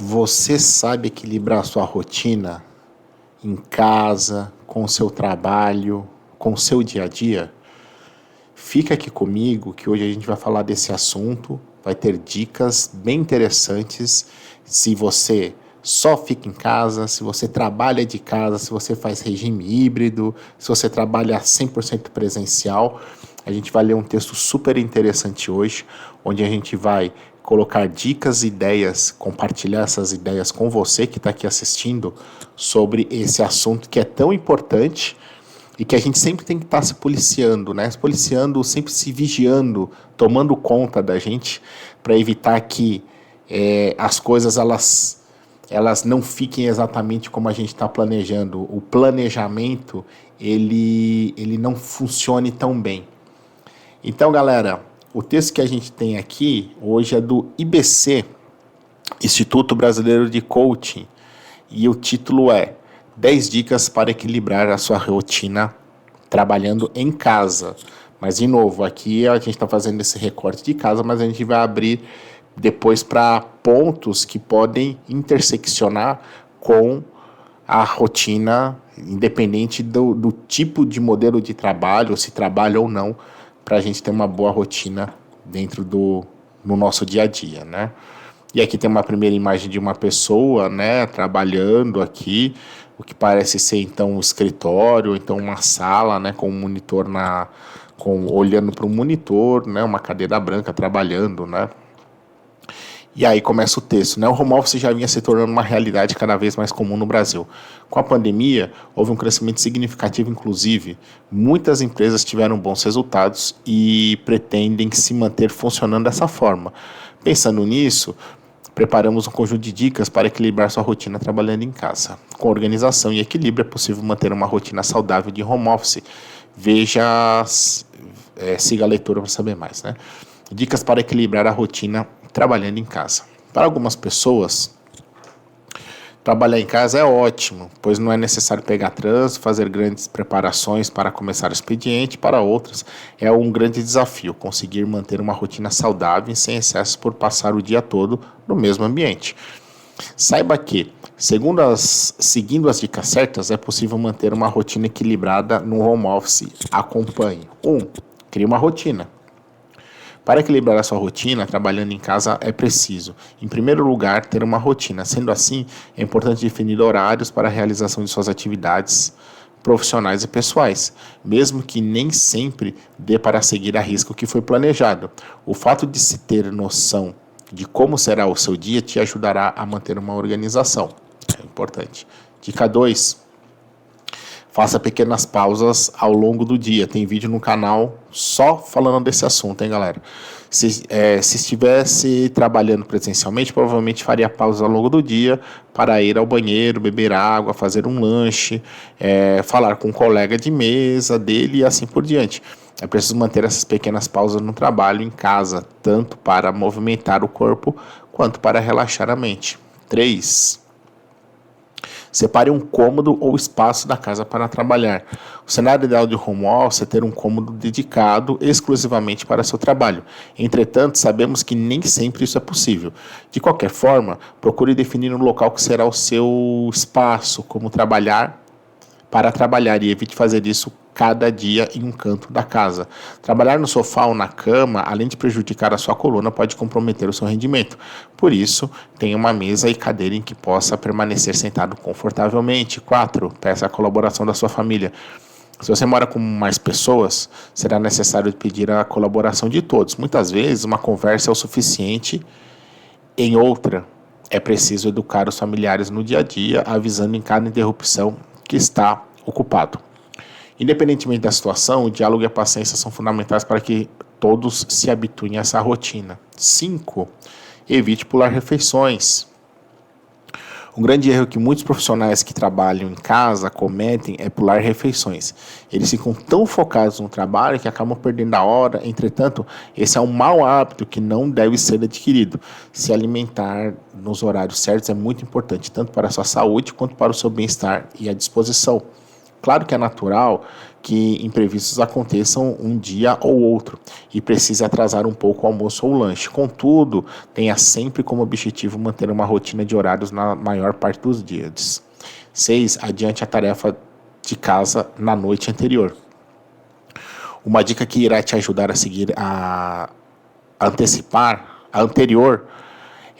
Você sabe equilibrar a sua rotina em casa, com o seu trabalho, com o seu dia a dia? Fica aqui comigo que hoje a gente vai falar desse assunto, vai ter dicas bem interessantes. Se você só fica em casa, se você trabalha de casa, se você faz regime híbrido, se você trabalha 100% presencial, a gente vai ler um texto super interessante hoje, onde a gente vai colocar dicas, ideias, compartilhar essas ideias com você que está aqui assistindo sobre esse assunto que é tão importante e que a gente sempre tem que estar se policiando, né? Se policiando, sempre se vigiando, tomando conta da gente para evitar que as coisas elas não fiquem exatamente como a gente está planejando. O planejamento ele não funcione tão bem. Então, galera, o texto que a gente tem aqui hoje é do IBC, Instituto Brasileiro de Coaching, e o título é 10 dicas para equilibrar a sua rotina trabalhando em casa. Mas, de novo, aqui a gente está fazendo esse recorte de casa, mas a gente vai abrir depois para pontos que podem interseccionar com a rotina, independente do tipo de modelo de trabalho, se trabalha ou não, para a gente ter uma boa rotina no nosso dia a dia, né? E aqui tem uma primeira imagem de uma pessoa, né, trabalhando aqui, o que parece ser então um escritório, então uma sala, né, com um monitor olhando para um monitor, né, uma cadeira branca trabalhando, né? E aí começa o texto, né? O home office já vinha se tornando uma realidade cada vez mais comum no Brasil. Com a pandemia, houve um crescimento significativo, inclusive. Muitas empresas tiveram bons resultados e pretendem se manter funcionando dessa forma. Pensando nisso, preparamos um conjunto de dicas para equilibrar sua rotina trabalhando em casa. Com organização e equilíbrio é possível manter uma rotina saudável de home office. Siga a leitura para saber mais, né? Dicas para equilibrar a rotina trabalhando em casa. Para algumas pessoas, trabalhar em casa é ótimo, pois não é necessário pegar trânsito, fazer grandes preparações para começar o expediente. Para outras, é um grande desafio conseguir manter uma rotina saudável e sem excessos por passar o dia todo no mesmo ambiente. Saiba que, seguindo as dicas certas, é possível manter uma rotina equilibrada no home office. Acompanhe. 1. Crie uma rotina. Para equilibrar a sua rotina, trabalhando em casa é preciso, em primeiro lugar, ter uma rotina. Sendo assim, é importante definir horários para a realização de suas atividades profissionais e pessoais, mesmo que nem sempre dê para seguir à risca o que foi planejado. O fato de se ter noção de como será o seu dia te ajudará a manter uma organização. É importante. Dica 2. Faça pequenas pausas ao longo do dia. Tem vídeo no canal só falando desse assunto, hein, galera? Se estivesse trabalhando presencialmente, provavelmente faria pausas ao longo do dia para ir ao banheiro, beber água, fazer um lanche, falar com um colega de mesa dele e assim por diante. É preciso manter essas pequenas pausas no trabalho, em casa, tanto para movimentar o corpo quanto para relaxar a mente. 3. Separe um cômodo ou espaço da casa para trabalhar. O cenário ideal de home office é ter um cômodo dedicado exclusivamente para seu trabalho. Entretanto, sabemos que nem sempre isso é possível. De qualquer forma, procure definir um local que será o seu espaço, para trabalhar, e evite fazer isso cada dia em um canto da casa. Trabalhar no sofá ou na cama, além de prejudicar a sua coluna, pode comprometer o seu rendimento. Por isso, tenha uma mesa e cadeira em que possa permanecer sentado confortavelmente. 4. Peça a colaboração da sua família. Se você mora com mais pessoas, será necessário pedir a colaboração de todos. Muitas vezes, uma conversa é o suficiente. Em outra, é preciso educar os familiares no dia a dia, avisando em cada interrupção que está ocupado. Independentemente da situação, o diálogo e a paciência são fundamentais para que todos se habituem a essa rotina. 5. Evite pular refeições. Um grande erro que muitos profissionais que trabalham em casa cometem é pular refeições. Eles ficam tão focados no trabalho que acabam perdendo a hora. Entretanto, esse é um mau hábito que não deve ser adquirido. Se alimentar nos horários certos é muito importante, tanto para a sua saúde quanto para o seu bem-estar e a disposição. Claro que é natural que imprevistos aconteçam um dia ou outro e precise atrasar um pouco o almoço ou o lanche. Contudo, tenha sempre como objetivo manter uma rotina de horários na maior parte dos dias. 6. Adiante a tarefa de casa na noite anterior. Uma dica que irá te ajudar a seguir a antecipar, a anterior,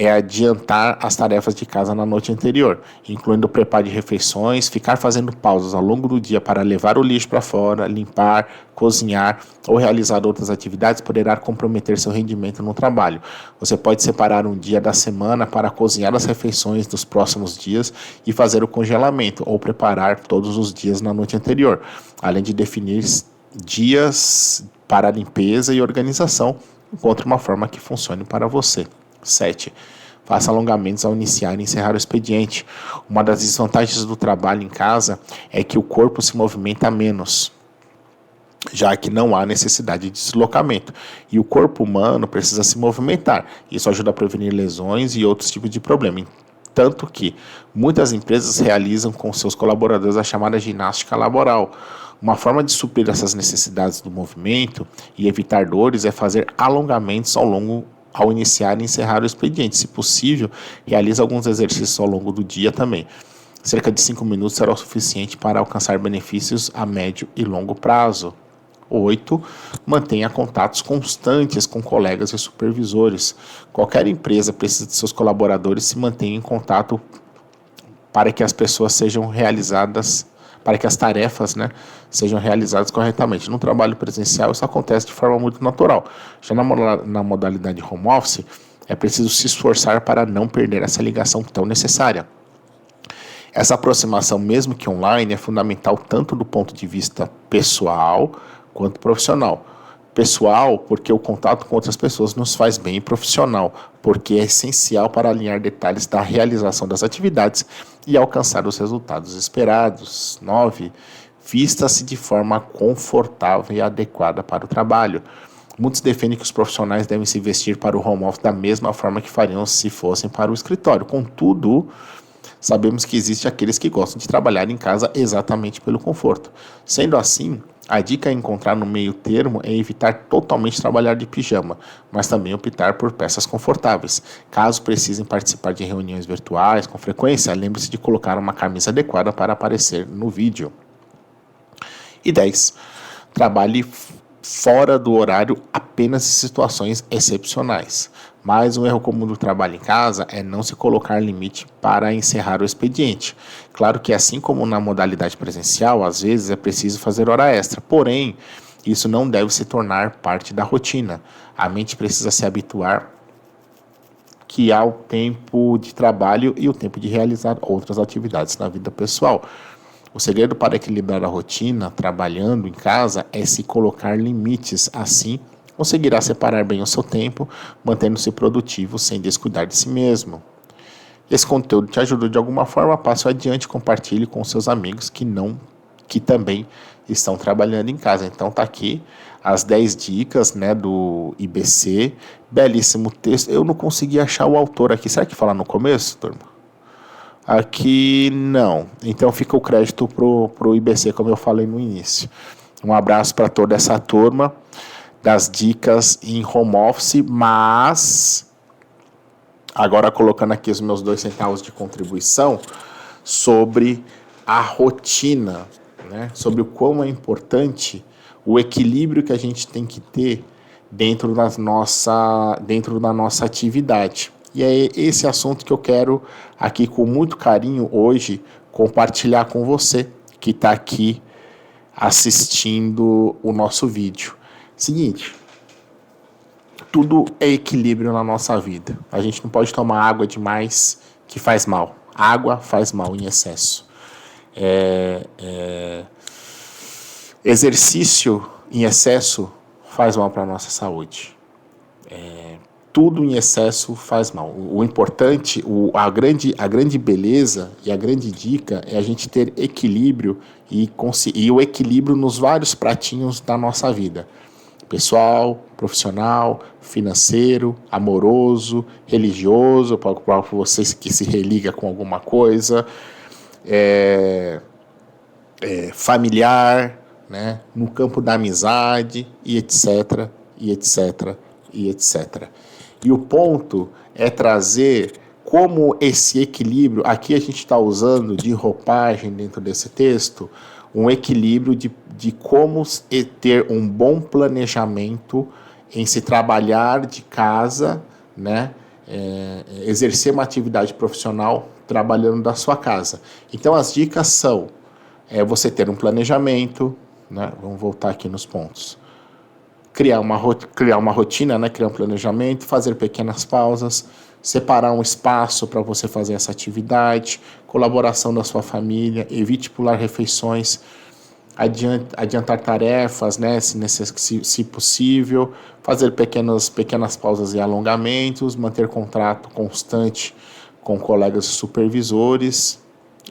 é adiantar as tarefas de casa na noite anterior, incluindo o preparo de refeições, ficar fazendo pausas ao longo do dia para levar o lixo para fora, limpar, cozinhar ou realizar outras atividades poderá comprometer seu rendimento no trabalho. Você pode separar um dia da semana para cozinhar as refeições dos próximos dias e fazer o congelamento ou preparar todos os dias na noite anterior, além de definir dias para limpeza e organização. Encontre uma forma que funcione para você. 7. Faça alongamentos ao iniciar e encerrar o expediente. Uma das desvantagens do trabalho em casa é que o corpo se movimenta menos, já que não há necessidade de deslocamento. E o corpo humano precisa se movimentar. Isso ajuda a prevenir lesões e outros tipos de problemas. Tanto que muitas empresas realizam com seus colaboradores a chamada ginástica laboral. Uma forma de suprir essas necessidades do movimento e evitar dores é fazer alongamentos ao iniciar e encerrar o expediente. Se possível, realize alguns exercícios ao longo do dia também. Cerca de 5 minutos será o suficiente para alcançar benefícios a médio e longo prazo. 8. Mantenha contatos constantes com colegas e supervisores. Qualquer empresa precisa de seus colaboradores se mantenham em contato para que as pessoas sejam realizadas, para que as tarefas, sejam realizadas corretamente. No trabalho presencial, isso acontece de forma muito natural. Já na modalidade home office, é preciso se esforçar para não perder essa ligação tão necessária. Essa aproximação, mesmo que online, é fundamental tanto do ponto de vista pessoal quanto profissional. Pessoal, porque o contato com outras pessoas nos faz bem, e profissional, porque é essencial para alinhar detalhes da realização das atividades e alcançar os resultados esperados. 9. Vista-se de forma confortável e adequada para o trabalho. Muitos defendem que os profissionais devem se vestir para o home office da mesma forma que fariam se fossem para o escritório. Contudo, sabemos que existem aqueles que gostam de trabalhar em casa exatamente pelo conforto. Sendo assim, a dica a encontrar no meio termo é evitar totalmente trabalhar de pijama, mas também optar por peças confortáveis. Caso precisem participar de reuniões virtuais com frequência, lembre-se de colocar uma camisa adequada para aparecer no vídeo. E 10. Trabalhe fora do horário apenas em situações excepcionais. Mas um erro comum do trabalho em casa é não se colocar limite para encerrar o expediente. Claro que assim como na modalidade presencial, às vezes é preciso fazer hora extra, porém, isso não deve se tornar parte da rotina. A mente precisa se habituar que há o tempo de trabalho e o tempo de realizar outras atividades na vida pessoal. O segredo para equilibrar a rotina trabalhando em casa é se colocar limites. Assim, conseguirá separar bem o seu tempo, mantendo-se produtivo sem descuidar de si mesmo. Esse conteúdo te ajudou de alguma forma? Passe adiante e compartilhe com seus amigos que também estão trabalhando em casa. Então tá aqui as 10 dicas, do IBC. Belíssimo texto. Eu não consegui achar o autor aqui. Será que fala no começo, turma? Aqui não. Então fica o crédito pro IBC, como eu falei no início. Um abraço para toda essa turma das dicas em home office, mas agora colocando aqui os meus 2 centavos de contribuição sobre a rotina, sobre o quão é importante o equilíbrio que a gente tem que ter dentro da nossa atividade. E é esse assunto que eu quero aqui com muito carinho hoje compartilhar com você que está aqui assistindo o nosso vídeo. Seguinte, tudo é equilíbrio na nossa vida. A gente não pode tomar água demais que faz mal. Água faz mal em excesso. Exercício em excesso faz mal para a nossa saúde. Tudo em excesso faz mal. O importante, a grande beleza e a grande dica é a gente ter equilíbrio e o equilíbrio nos vários pratinhos da nossa vida. Pessoal, profissional, financeiro, amoroso, religioso, para você que se religa com alguma coisa, familiar, né, no campo da amizade e etc, e etc, e etc. E o ponto é trazer como esse equilíbrio, aqui a gente está usando de roupagem dentro desse texto, um equilíbrio de como ter um bom planejamento em se trabalhar de casa, né, exercer uma atividade profissional trabalhando da sua casa. Então as dicas são você ter um planejamento, né, vamos voltar aqui nos pontos, criar uma rotina, né, criar um planejamento, fazer pequenas pausas, separar um espaço para você fazer essa atividade, colaboração da sua família, evite pular refeições, adiantar tarefas, né, se possível, fazer pequenas pausas e alongamentos, manter contato constante com colegas e supervisores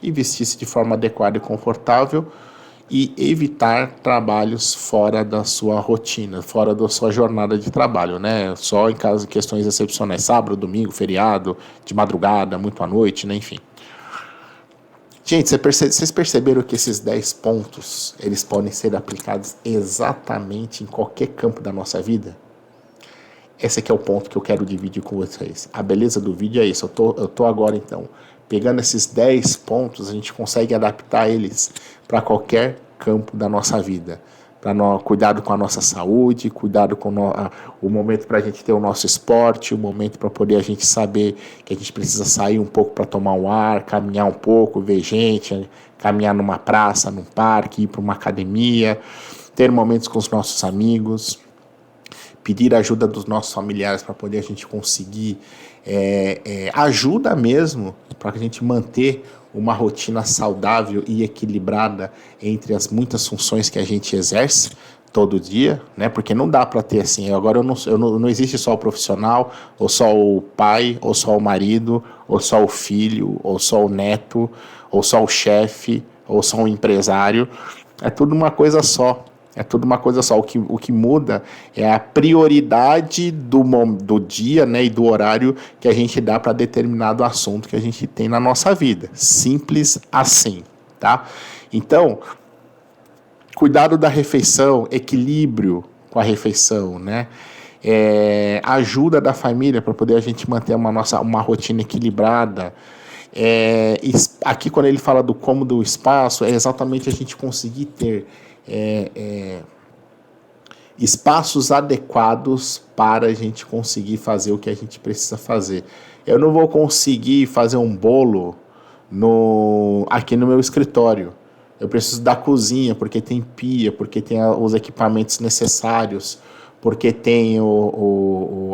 e vestir-se de forma adequada e confortável e evitar trabalhos fora da sua rotina, fora da sua jornada de trabalho, né? Só em caso de questões excepcionais, sábado, domingo, feriado, de madrugada, muito à noite, né? Enfim. Gente, vocês perceberam que esses 10 pontos, eles podem ser aplicados exatamente em qualquer campo da nossa vida? Esse aqui é o ponto que eu quero dividir com vocês. A beleza do vídeo é isso. Eu tô agora, então, pegando esses 10 pontos, a gente consegue adaptar eles para qualquer campo da nossa vida. Cuidado com a nossa saúde, cuidado com o momento para a gente ter o nosso esporte, o momento para poder a gente saber que a gente precisa sair um pouco para tomar um ar, caminhar um pouco, ver gente, caminhar numa praça, num parque, ir para uma academia, ter momentos com os nossos amigos, pedir ajuda dos nossos familiares para poder a gente conseguir ajuda mesmo, para que a gente manter uma rotina saudável e equilibrada entre as muitas funções que a gente exerce todo dia, né? Porque não dá para ter assim, agora não existe só o profissional, ou só o pai, ou só o marido, ou só o filho, ou só o neto, ou só o chefe, ou só o empresário, é tudo uma coisa só. É tudo uma coisa só. O que muda é a prioridade do dia, né, e do horário que a gente dá para determinado assunto que a gente tem na nossa vida. Simples assim, tá? Então, cuidado da refeição, equilíbrio com a refeição, né? Ajuda da família para poder a gente manter uma rotina equilibrada. Aqui, quando ele fala do cômodo do espaço, é exatamente a gente conseguir ter espaços adequados para a gente conseguir fazer o que a gente precisa fazer. Eu não vou conseguir fazer um bolo aqui no meu escritório. Eu preciso da cozinha, porque tem pia, porque tem os equipamentos necessários, porque tem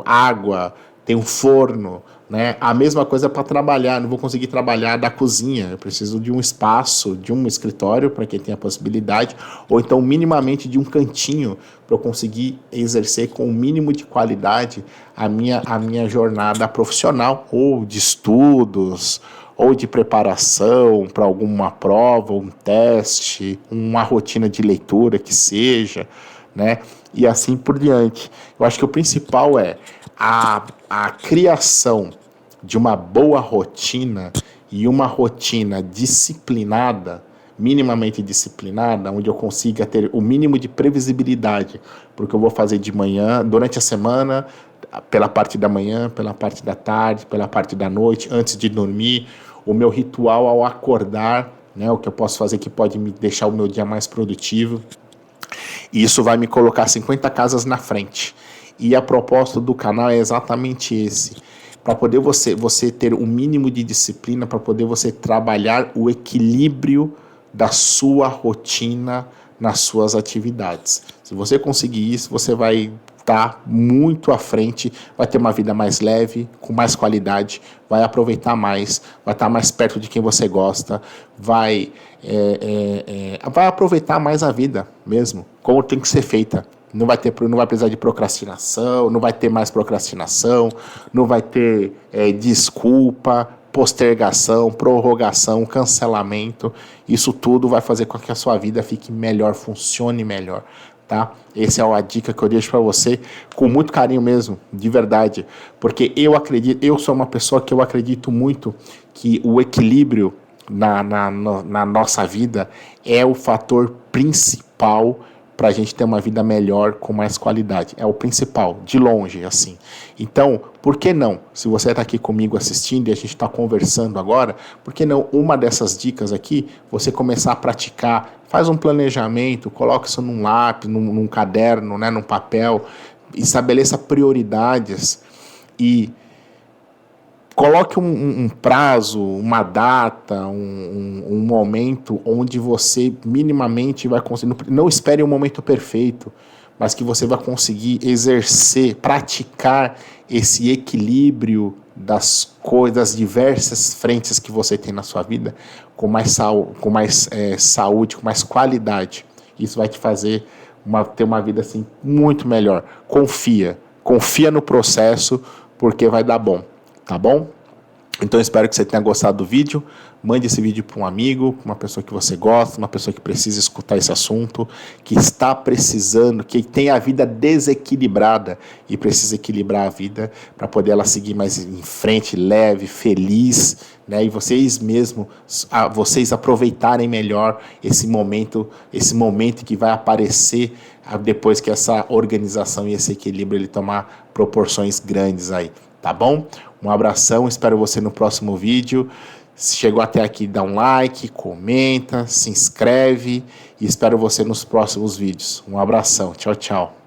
água, tem um forno, né? A mesma coisa para trabalhar, não vou conseguir trabalhar da cozinha, eu preciso de um espaço, de um escritório para quem tem a possibilidade, ou então minimamente de um cantinho para eu conseguir exercer com o mínimo de qualidade a minha jornada profissional, ou de estudos, ou de preparação para alguma prova, um teste, uma rotina de leitura que seja, né? E assim por diante. Eu acho que o principal é a criação de uma boa rotina e uma rotina disciplinada, minimamente disciplinada, onde eu consiga ter o mínimo de previsibilidade, porque eu vou fazer de manhã, durante a semana, pela parte da manhã, pela parte da tarde, pela parte da noite, antes de dormir, o meu ritual ao acordar, né, o que eu posso fazer que pode me deixar o meu dia mais produtivo. E isso vai me colocar 50 casas na frente. E a proposta do canal é exatamente esse. Para poder você ter o mínimo de disciplina, para poder você trabalhar o equilíbrio da sua rotina nas suas atividades. Se você conseguir isso, você vai estar muito à frente, vai ter uma vida mais leve, com mais qualidade, vai aproveitar mais, vai estar mais perto de quem você gosta, vai aproveitar mais a vida mesmo, como tem que ser feita. Não vai precisar de procrastinação, não vai ter mais procrastinação, não vai ter desculpa, postergação, prorrogação, cancelamento. Isso tudo vai fazer com que a sua vida fique melhor, funcione melhor, tá? Essa é a dica que eu deixo para você, com muito carinho mesmo, de verdade, porque eu sou uma pessoa que eu acredito muito que o equilíbrio na nossa vida é o fator principal para a gente ter uma vida melhor, com mais qualidade. É o principal, de longe, assim. Então, por que não? Se você está aqui comigo assistindo e a gente está conversando agora, por que não uma dessas dicas aqui, você começar a praticar, faz um planejamento, coloca isso num lápis, num caderno, né, num papel, estabeleça prioridades e coloque um prazo, uma data, um momento onde você minimamente vai conseguir. Não espere um momento perfeito, mas que você vai conseguir exercer, praticar esse equilíbrio das coisas, das diversas frentes que você tem na sua vida, com mais saúde, com mais qualidade. Isso vai te fazer ter uma vida assim muito melhor. Confia no processo, porque vai dar bom. Tá bom? Então espero que você tenha gostado do vídeo. Mande esse vídeo para um amigo, para uma pessoa que você gosta, uma pessoa que precisa escutar esse assunto, que está precisando, que tem a vida desequilibrada e precisa equilibrar a vida para poder ela seguir mais em frente, leve, feliz, né? E vocês vocês aproveitarem melhor esse momento que vai aparecer depois que essa organização e esse equilíbrio ele tomar proporções grandes aí. Tá bom? Um abração, espero você no próximo vídeo. Se chegou até aqui, dá um like, comenta, se inscreve e espero você nos próximos vídeos. Um abração, tchau, tchau.